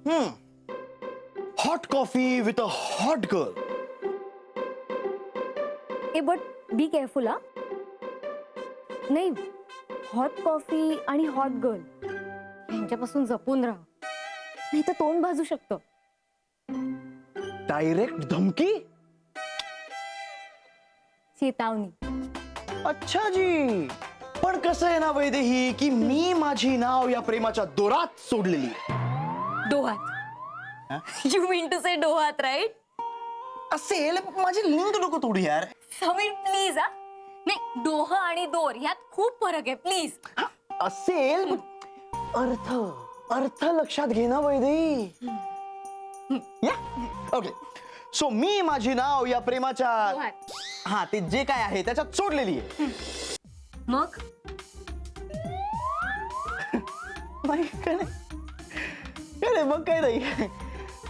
Hot coffee with a hot girl. A but be careful हा. नाही, hot coffee आणि hot girl यांच्यापासून जपून राहा, नाही तर तोंड भाजू शकतं. डायरेक्ट धमकी. चेतावणी. अच्छा जी. पण कसं आहे ना वैदेही, की मी माझी नाव या प्रेमाच्या दोरात सोडलेली. डोहात. यू मीन टू से डोहात, राईट? असेल, माझी लिंक नको तोडू यार. समीर प्लीज हा. नाही, डोह आणि दोर ह्यात खूप फरक आहे, प्लीज. असेल, अर्थ अर्थ लक्षात घे ना वैदेही. या ओके. सो मी माझी नाव या प्रेमाच्या डोहात. हा ते जे काय आहे त्याच्यात सोडलेली आहे. मग नाही काय नाही काय नाही, मग काय नाही.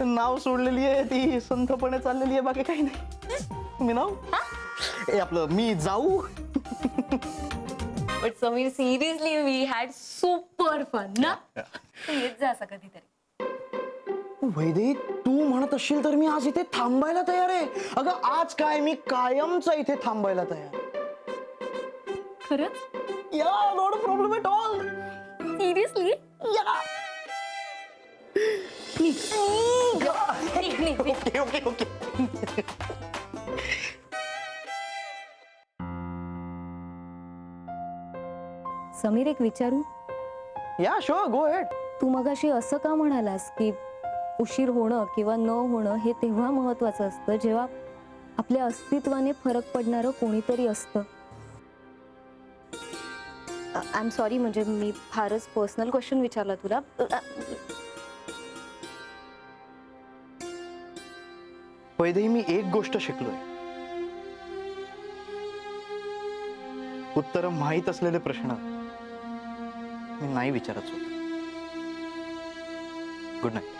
नाव सोडलेली आहे ती संथपणे चाललेली आहे, बाकी काही नाही. मी नाव ए आपलं मी जाऊ. But Sameer seriously we had super fun ना. तू येत जा असं कधीतरी. वैदेही, तू म्हणत असशील तर मी आज इथे थांबायला तयार आहे. अगं आज काय, मी कायमचा इथे थांबायला तयार. खरंच? या not a problem at all. Seriously? या ओके ओके ओके. समीर, एक विचारू? या शुअर, गो अहेड. तू मगाशी असं का म्हणालास की उशीर होणं किंवा न होणं हे तेव्हा महत्वाचं असतं जेव्हा आपल्या अस्तित्वाने फरक पडणारं कोणीतरी असतं? आय एम सॉरी, म्हणजे मी फारच पर्सनल क्वेश्चन विचारला तुला. वैदेही, मी एक गोष्ट शिकलोय. उत्तर माहीत असलेले प्रश्न मी नाही विचारत होतो. Good night.